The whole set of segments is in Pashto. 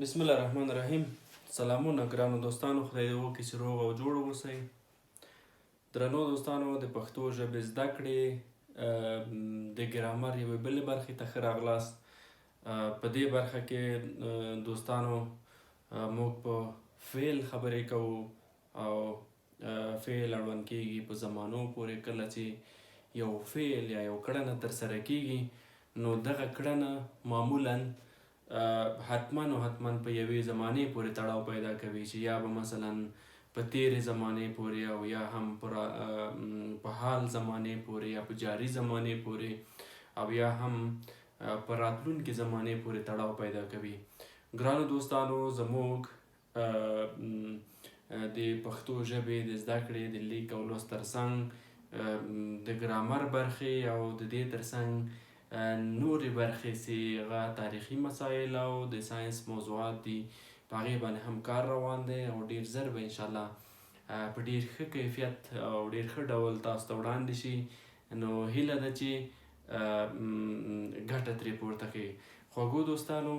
بسم الله الرحمن الرحیم. سلامونه ګرانو دوستانو، خدای دې وکړي چې روغ او جوړ اوسئ. درنو دوستانو، د پښتو ژبې زده کړې د ګرامر یوې بلې برخې ته ښه راغلاست. په دې برخه کې دوستانو موږ په فعل خبرې کوو او فعل اړوند کیږي په زمانو پورې. کله چې یو فعل یا یو کړنه ترسره کیږي نو دغه کړنه معمولاً حتما په یوې زمانې پورې تړاو پیدا کوي، چې یا به مثلا په تیرې زمانې پورې او یا هم په حال زمانې پورې یا په جاري زمانې پورې او یا هم په راتلونکې زمانې پورې تړاو پیدا کوي. ګرانو دوستانو، زموږ د پښتو ژبې د زده کړې د لیک او لوست ترڅنګ د ګرامر برخې او د دې ترڅنګ نورې برخې چې هغه تاریخي مسایل او د ساینس موضوعات دي، په هغې باندې هم کار روان دی او ډېر ژر به انشاءالله په ډېر ښه کیفیت او ډېر ښه ډول تاسو ته وړاندې شي. نو هیله ده چې ګټه ترې پورته کړئ. خوږو دوستانو،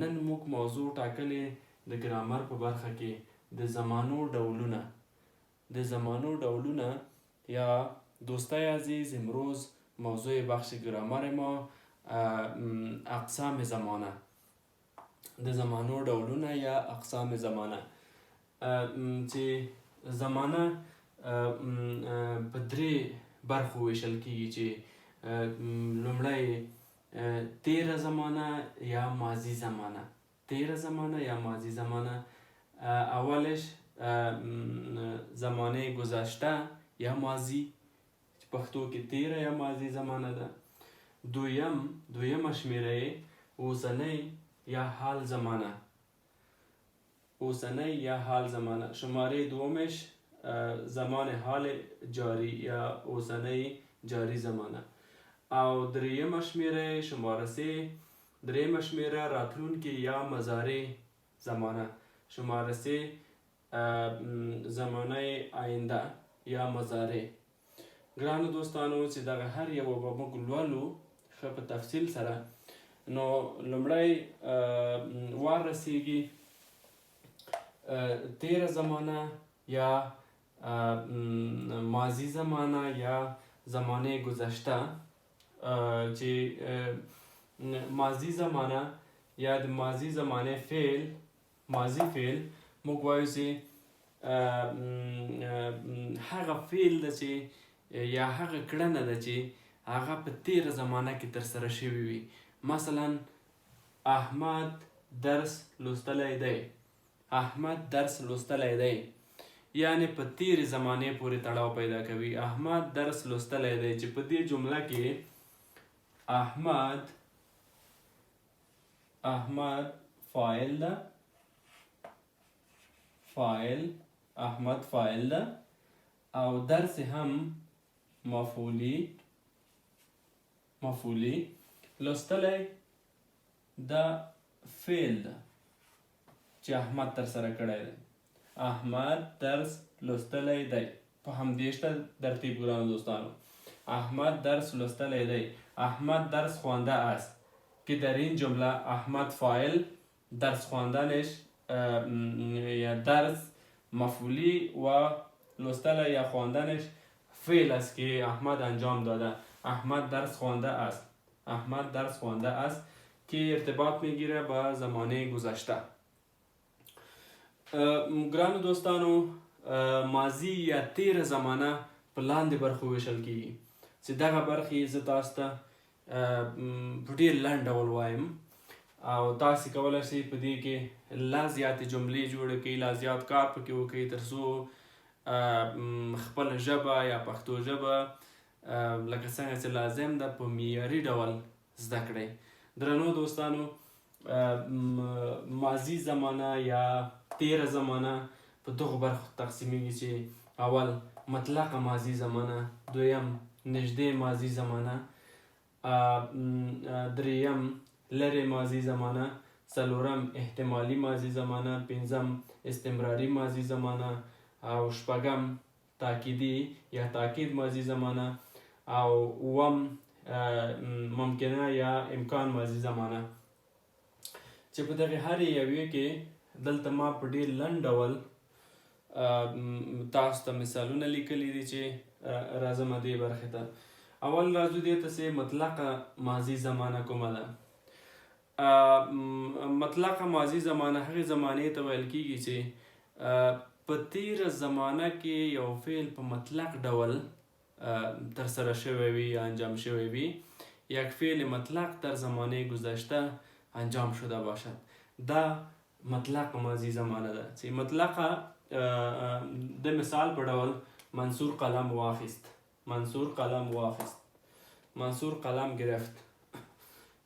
نن موږ موضوع ټاکلې د ګرامر په برخه کې د زمانو ډولونه. د زمانو ډولونه یا دوستای عزیز، امروز موضوع بخش گرامر ما اقسام زمانه، د زمانو ډولونه یا اقسام زمانه. چې زمانه په درې برخو ویشل کیږي، چې لومړی تیره زمانه یا ماضی زمانه. تیره زمانه یا ماضی زمانه، اولش زمانه گذشته یا ماضی، پښتو کې تیره یا ماضی زمانه ده. دویمه شمیره اوسنی یا حال زمانه. اوسنی یا حال زمانه. شماره دومش زمان حال جاری یا اوسنی جاری زمانه. او دریمه شمیره شماره 3 دریمه شمیره راتلونکي یا مضارع زمانه. شماره 3 زمانه آینده یا مضارع. ګرانو دوستانو، چې دغه هر یو به موږ لولو ښه په تفصیل سره. نو لومړی وار رسیږي تیره زمانه یا ماضی زمانه یا زمانه گذشته. چې ماضی زمانه یا د ماضی زمانه فعل، ماضی فعل موږ وایو چې هغه فعل ده چې یا هغه کړنه ده چې هغه په تیره زمانه کې ترسره شوې وي. مثلا احمد درس لوستلی دی. احمد درس لوستلی دی یعنی په تیرې زمانې پورې تړاو پیدا کوي. احمد درس لوستلی دی، چې په دې جمله کې احمد فاعل ده، فاعل احمد فاعل ده او درس هم مفعولی. لوستلی دا فعل ده چې احمد ترسره کړی دی. احمد درس لوستلی دی په همدېشته ترتیب. ګرانو دوستانو، احمد درس لوستلی دی. احمد درس خوانده است که در این جمله احمد فاعل، درس خواندنش یا درس مفعولی و لوستلی یا خواندنش فعل است که احمد انجام داده. احمد درس خوانده است. احمد درس خوانده است که ارتباط میگیره با زمانه گذشته. ګرانو دوستانو، ماضی یا تیره زمانه په لاندې برخو ویشل کیږي، چې دغه برخې زه تاسو ته په ډېر لنډ ډول وایم او تاسې کولی شئ په دې کې لا زیاتې جملې جوړې کړئ، لا زیات کار پکې وکړئ، تر څو خپله ژبه یا پښتو ژبه لکه څنګه چې لازم ده په معیاري ډول زده کړئ. درنو دوستانو، ماضی زمانه یا تیره زمانه په دغو برخو تقسیمیږي، چې اول مطلقه ماضی زمانه، دویم نږدې ماضی زمانه، دریم لرې ماضی زمانه، څلورم احتمالي ماضی زمانه، پنځم استمراري ماضی زمانه او شپږم تاکیدی یا تاکید ماضی زمانه او اووم ممکنه یا امکان ماضی زمانه. چې په دغې هرې یوې کې دلته ما په ډېر لنډ ډول تاسو ته مثالونه لیکلي دي چې راځم دې برخې ته. اول راځو دې ته چې مطلقه ماضي زمانه کومه ده. مطلقه ماضي زمانه هغې زمانې ته ویل کېږي چې په تیره زمانه کې یو فعل په مطلق ډول ترسره شوی وي یا انجام شوی وی. یک فعل مطلق در زمانه گذشته انجام شده باشد. دا مطلق ماضی زمانه ده چې مطلقه د مثال په ډول منصور قلم واخیست، منصور قلم واخیست، منصور قلم گرفت.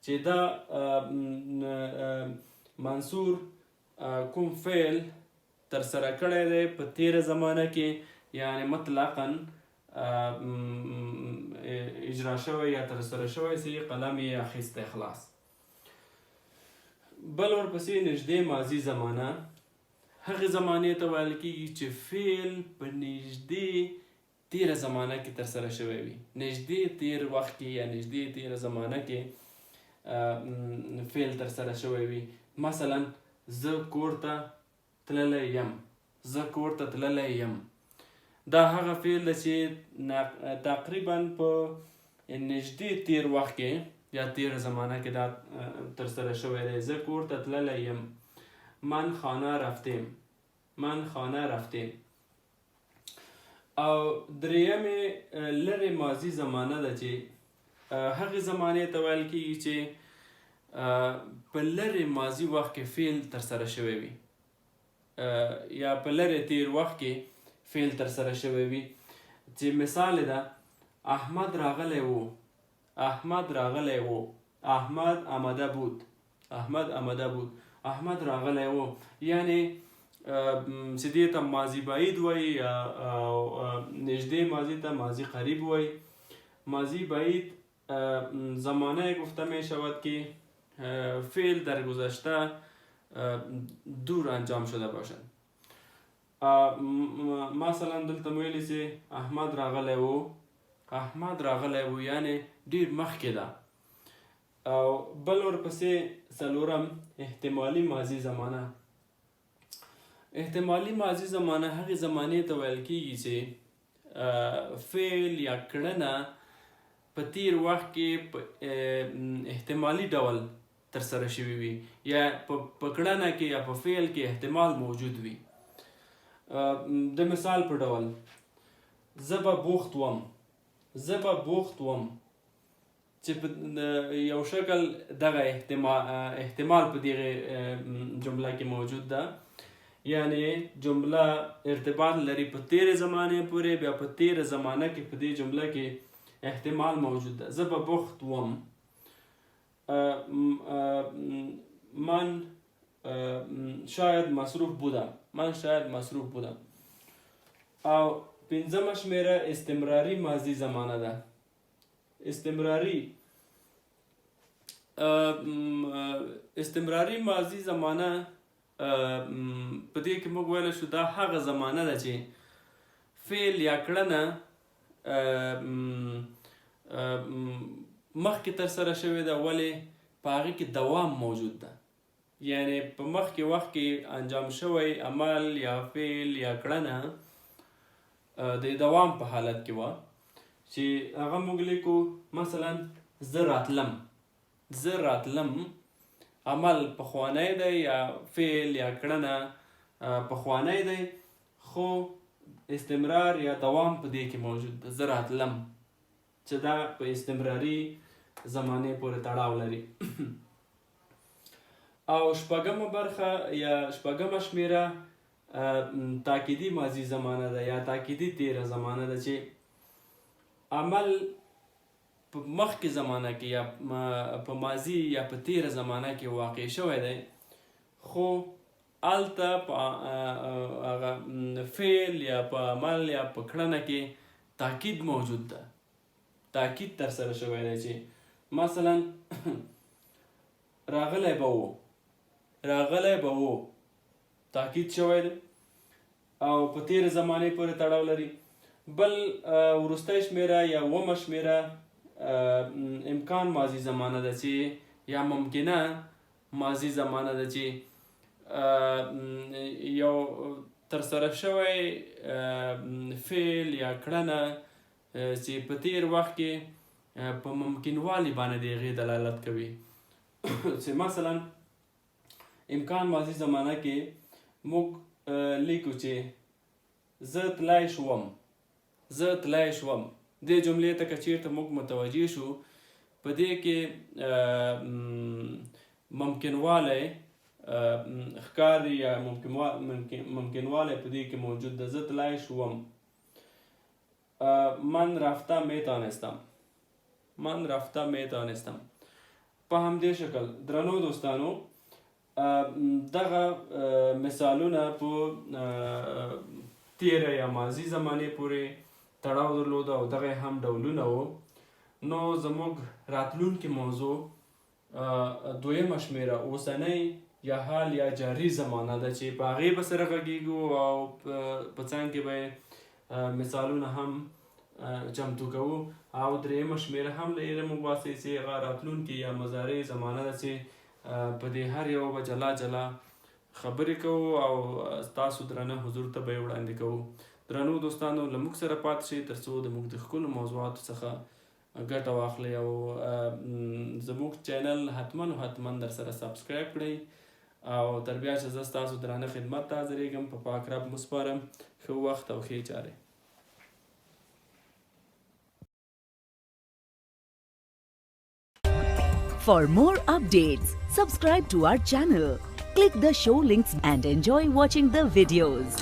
چې دا منصور کوم فعل ترسره کړی دی په تیره زمانه کې، یعنی مطلقا اجرا شوی یا ترسره شوی چې قلم یې اخیستی خلاص. بل ورپسې نږدې ماضي زمانه هغې زمانې ته ویل کېږي چې فعل په نږدې تیره زمانه کې ترسره شوی وي. نږدې تیر وخت کې یا نږدې تیره زمانه کې فعل ترسره شوی وي. مثلا زه کور ته تللی یم، زه کور ته تللی یم. دا هغه فعل ده چې تقریبا په نږدې تیر وخت کې یا تیره زمانه کې دا ترسره شوی دی. زه کور ته تللی یم. من خانه رفتیم، من خانه رفتیم. او درېیمې لرې ماضي زمانه ده چې هغې زمانې ته ویل کېږي چې په لرې ماضي وخت کې فعل ترسره شوی وي یا په لرې تیر وخت کې فعل ترسره شوی وي. چې مثال ده احمد راغلی و، احمد راغلی و، احمد آمده بود، احمد آمده بود، احمد راغلی و. یعنی چې دې ته ماضي بعید وایي یا نږدې ماضی ته ماضی قریب وایي. ماضی بعید زمانه گفته می شود که فعل در گذشته دور انجام شده باشد. مثلا دلته مو ویلي چې احمد راغلی و، احمد راغلی و یعنی ډیر مخکې ده. او بل ورپسې څلورم احتمالي ماضي زمانه. احتمالي ماضي زمانه هغې زمانې ته ویل کېږي چې فعل یا کړنه په تیر وخت کې په احتمالي ډول ترسره شوي وي یا په کړنه کې یا په فعل کې احتمال موجود وي. د مثال په ډول زه به بوخت وم، زه به بوخت وم، چې په یو شکل دغه احتمال په دغه جمله کې موجود ده. یعنی جمله ارتباط لري په تیره زمانه پورې، بیا په تیره زمانه کې په دې جمله کې احتمال موجود ده. زه به بوخت وم، من شاید مصروف بودم، من شاید مصروف بودم. او پنځمه شمیره استمراري ماضي زمانه ده. استمراري ماضي زمانه په دې کې موږ ویلی شو دا هغه زمانه ده چې فعل یا کړنه مخکې ترسره شوې ده ولې په هغې کې دوام موجود ده. یعنی په مخکې وخت کې انجام شوی عمل یا فعل یا کړنه د دوام په حالت کې وه چې هغه موږ لیکو. مثلا زه راتلم، زه راتلم عمل پخوانی دی یا فعل یا کړنه پخوانی دی خو استمرار یا دوام په دې کې موجود ده. زه راتلم چې دا په استمراري زمانې پورې تړاو لري. او شپږمه برخه یا شپږمه شمیره تاکیدي ماضي زمانه ده یا تاکیدي تیره زمانه ده چې عمل په مخکې زمانه کې یا په ماضي یا په تیره زمانه کې واقع شوی دی خو هلته په هغه فعل یا په عمل یا په کړنه کې تاکید موجود ده، تاکید ترسره شوی دی. چې مثلا راغلی به و، راغلی به و تاکید شوی دی او په تیره زمانې پورې تړاو لري. بل وروستی شمیره یا اومه شمیره امکان ماضي زمانه ده چې یا ممکنه ماضي زمانه ده چې یو ترسره شوی فعل یا کړنه چې په تیر وخت کې په ممکنوالي باندې د هغې دلالت کوي چې مثلا امکان ماضي زمانه کې موږ لیکو چې زه تلای شوم دې جملې ته که چیرته موږ متوجه شو په دې کې ممکنوالی ښکاري یا ممکنوالی په دې کې موجود ده. زه تلای شوم. من رفته میتانستم په همدې شکل درنو دوستانو دغه مثالونه په تیره یا ماضي زمانې پورې تړاو درلوده او دغه هم ډولونه وو. نو زموږ راتلونکې موضوع دویمه شمېره اوسنۍ یا حال یا جاري زمانه ده چې په هغې به سره غږیږو او په څنګ کې به مثالونه هم چمتو کوو او درېیمه شمېره هم له هغې موږ باسئ چې هغه راتلونکې یا مضارع زمانه ده چې په دې هر یو به جلا جلا خبرې کوو او ستاسو درنه حضور ته به یې وړاندې کوو. درنو دوستانو له موږ سره پاتې شئ تر څو د موږ د ښکلو موضوعاتو څخه ګټه واخلئ او زموږ چینل حتما در سره سبسکرایب کړئ او تر بیا چې زه ستاسو درانه خدمت ته حاضرېږم په پاک رب مو سپارم. ښه وخت او ښې چارې. For more updates, subscribe to our channel, click the show links and enjoy watching the videos.